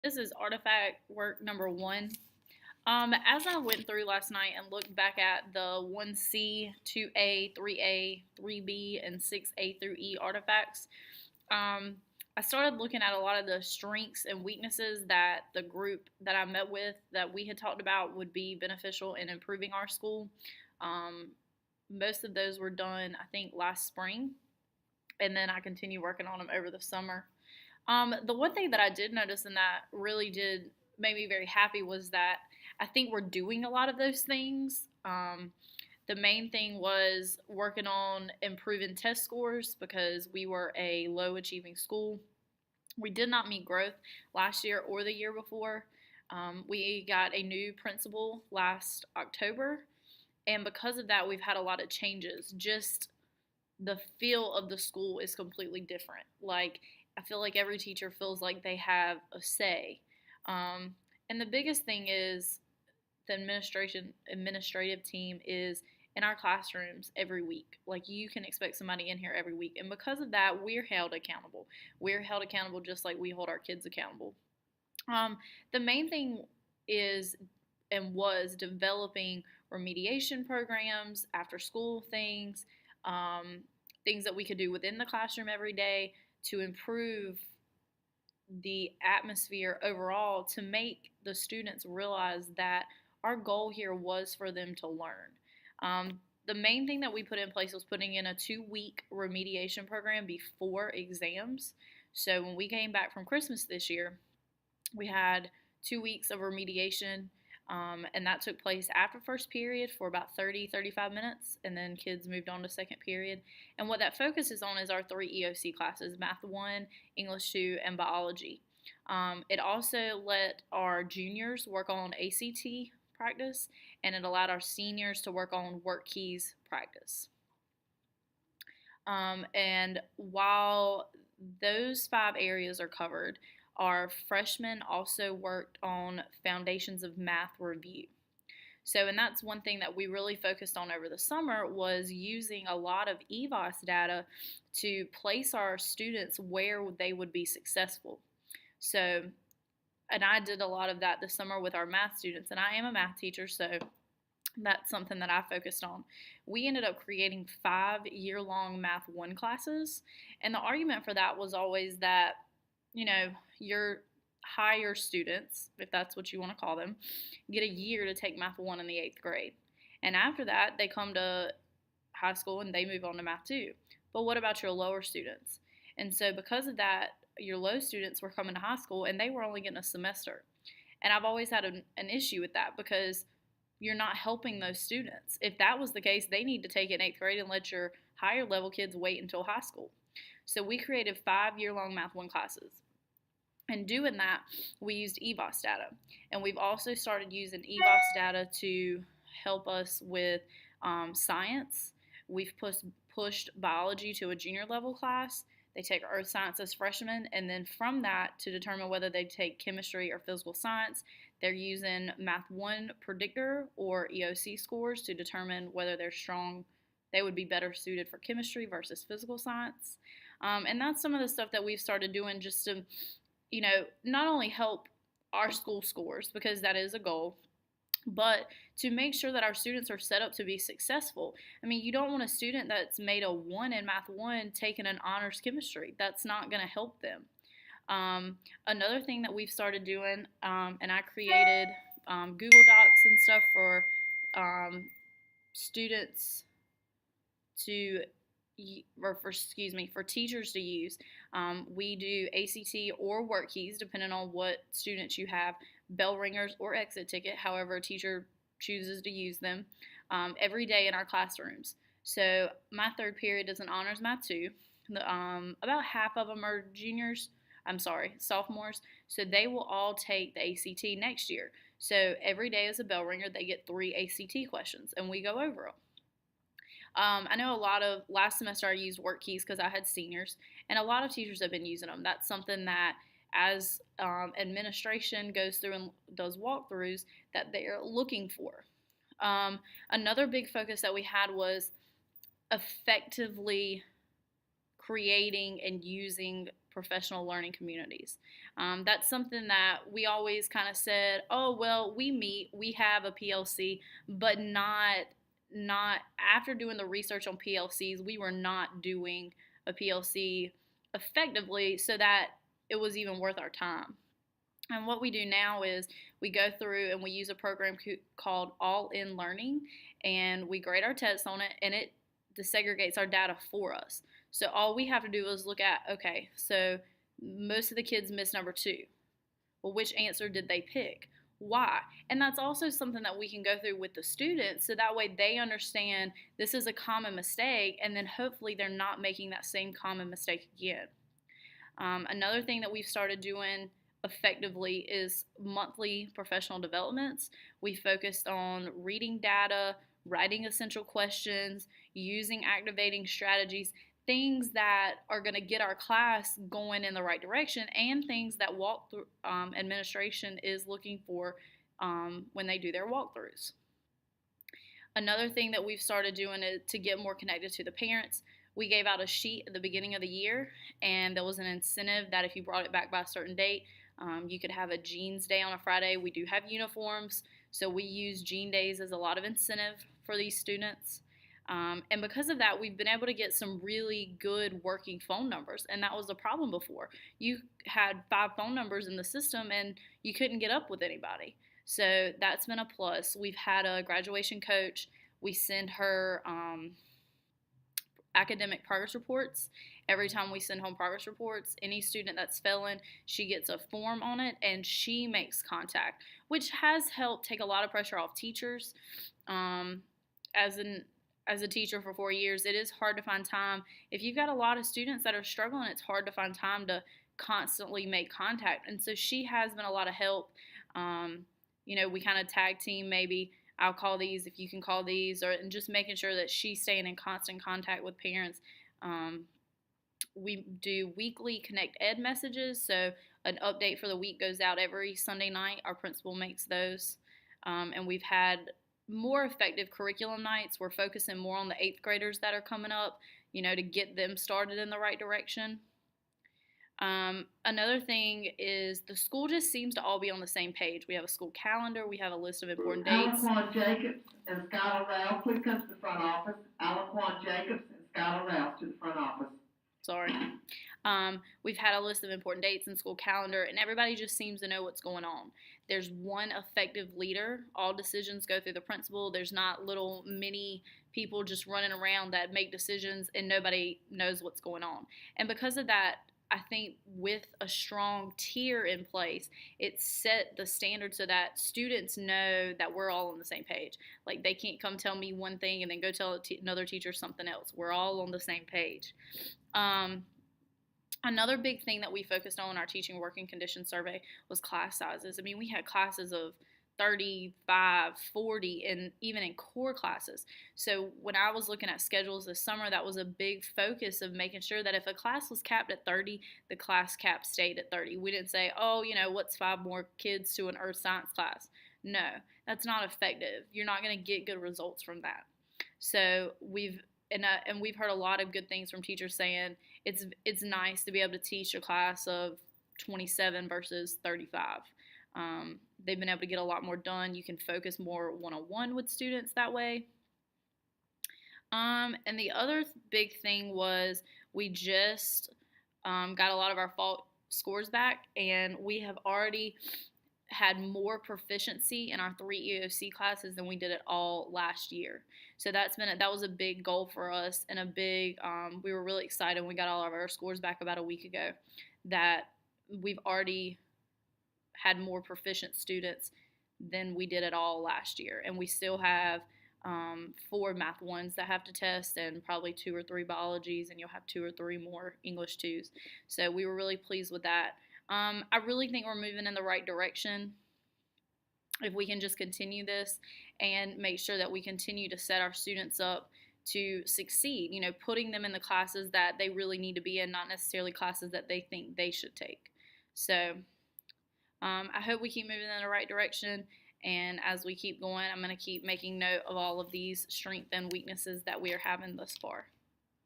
This is artifact work number one. As I went through last night and looked back at the 1C, 2A, 3A, 3B, and 6A through E artifacts, I started looking at a lot of the strengths and weaknesses that the group that I met with that we had talked about would be beneficial in improving our school. Um, Most of those were done, I think, last spring, and then I continued working on them over the summer. The one thing that I did notice and that really did make me very happy was that I think we're doing a lot of those things. The main thing was working on improving test scores because we were a low achieving school. We did not meet growth last year or the year before. We got a new principal last October, and because of that, we've had a lot of changes. Just the feel of the school is completely different. Like, I feel like every teacher feels like they have a say. Um, and the biggest thing is the administrative team is in our classrooms every week. Like, you can expect somebody in here every week. And because of that, we're held accountable. We're held accountable just like we hold our kids accountable. The main thing is and was developing remediation programs, after school things, um, things that we could do within the classroom every day to improve the atmosphere overall to make the students realize that our goal here was for them to learn. The main thing that we put in place was putting in a 2-week remediation program before exams. So when we came back from Christmas this year, we had 2 weeks of remediation, and that took place after first period for about 35 minutes, and then kids moved on to second period. And what that focuses on is our 3 EOC classes: Math 1, English 2, and Biology. It also let our juniors work on ACT practice, and it allowed our seniors to work on work keys practice. And while those 5 areas are covered, our freshmen also worked on Foundations of Math review. So, and that's one thing that we really focused on over the summer was using a lot of EVOS data to place our students where they would be successful. So, and I did a lot of that this summer with our math students, and I am a math teacher, so that's something that I focused on. We ended up creating 5 year-long Math 1 classes, and the argument for that was always that, your higher students, if that's what you want to call them, get a year to take Math 1 in the 8th grade. And after that, they come to high school and they move on to Math 2. But what about your lower students? And so because of that, your low students were coming to high school and they were only getting a semester. And I've always had an issue with that because you're not helping those students. If that was the case, they need to take it in 8th grade and let your higher level kids wait until high school. So we created 5 year-long Math 1 classes. And doing that, we used EVOS data. And we've also started using EVOS data to help us with science. We've pushed biology to a junior level class. They take earth science as freshmen, and then from that, to determine whether they take chemistry or physical science, they're using Math 1 predictor or EOC scores to determine whether they would be better suited for chemistry versus physical science. And that's some of the stuff that we've started doing just to, not only help our school scores, because that is a goal, but to make sure that our students are set up to be successful. I mean, you don't want a student that's made a 1 in Math 1 taking an honors chemistry. That's not going to help them. Another thing that we've started doing, and I created Google Docs and stuff for students to for teachers to use. We do ACT or work keys, depending on what students you have, bell ringers or exit ticket, however a teacher chooses to use them, every day in our classrooms. So my third period is an honors Math 2. About half of them are sophomores. So they will all take the ACT next year. So every day is a bell ringer. They get 3 ACT questions, and we go over them. I know last semester I used work keys because I had seniors, and a lot of teachers have been using them. That's something that as administration goes through and does walkthroughs that they're looking for. Another big focus that we had was effectively creating and using professional learning communities. That's something that we always kind of said, oh, well, we have a PLC, but not after doing the research on PLCs, we were not doing a PLC effectively so that it was even worth our time. And what we do now is we go through and we use a program called All In Learning, and we grade our tests on it, and it desegregates our data for us. So all we have to do is look at, okay, so most of the kids missed number 2. Well, which answer did they pick? Why? And that's also something that we can go through with the students so that way they understand this is a common mistake, and then hopefully they're not making that same common mistake again. Another thing that we've started doing effectively is monthly professional developments. We focused on reading data, writing essential questions, using activating strategies, things that are going to get our class going in the right direction, and things that administration is looking for when they do their walkthroughs. Another thing that we've started doing is to get more connected to the parents. We gave out a sheet at the beginning of the year, and there was an incentive that if you brought it back by a certain date, you could have a jeans day on a Friday. We do have uniforms, so we use jean days as a lot of incentive for these students. And because of that, we've been able to get some really good working phone numbers, and that was a problem before. You had 5 phone numbers in the system, and you couldn't get up with anybody. So that's been a plus. We've had a graduation coach. We send her academic progress reports. Every time we send home progress reports, any student that's failing, she gets a form on it, and she makes contact, which has helped take a lot of pressure off teachers. As a teacher for 4 years, it is hard to find time. If you've got a lot of students that are struggling, it's hard to find time to constantly make contact. And so she has been a lot of help. We kind of tag team, maybe I'll call these if you can call these, and just making sure that she's staying in constant contact with parents. We do weekly Connect Ed messages, so an update for the week goes out every Sunday night. Our principal makes those. And we've had more effective curriculum nights. We're focusing more on the 8th graders that are coming up, to get them started in the right direction. Another thing is the school just seems to all be on the same page. We have a school calendar. We have a list of important dates. Alaquan Jacobs and Skylar Rouse, please come to the front office. Alaquan Jacobs and Skylar Rouse to the front office. Sorry. We've had a list of important dates in school calendar, and everybody just seems to know what's going on. There's one effective leader. All decisions go through the principal. There's not little mini people just running around that make decisions, and nobody knows what's going on. And because of that, I think with a strong tier in place, it set the standard so that students know that we're all on the same page. Like, they can't come tell me one thing and then go tell another teacher something else. We're all on the same page. Another big thing that we focused on in our teaching working conditions survey was class sizes. I mean, we had classes of 35, 40, and even in core classes. So when I was looking at schedules this summer, that was a big focus of making sure that if a class was capped at 30, the class cap stayed at 30. We didn't say, oh, what's 5 more kids to an earth science class? No, that's not effective. You're not going to get good results from that. So we've heard a lot of good things from teachers saying it's nice to be able to teach a class of 27 versus 35. They've been able to get a lot more done. You can focus more one-on-one with students that way. And the other big thing was we just got a lot of our fall scores back, and we have already had more proficiency in our 3 EOC classes than we did at all last year. So that was a big goal for us, and we were really excited when we got all of our scores back about a week ago, that we've already had more proficient students than we did at all last year. And we still have 4 Math 1s that have to test, and probably 2 or 3 biologies, and you'll have 2 or 3 more English 2s. So we were really pleased with that. I really think we're moving in the right direction. If we can just continue this and make sure that we continue to set our students up to succeed, putting them in the classes that they really need to be in, not necessarily classes that they think they should take. So I hope we keep moving in the right direction, and as we keep going, I'm going to keep making note of all of these strengths and weaknesses that we are having thus far.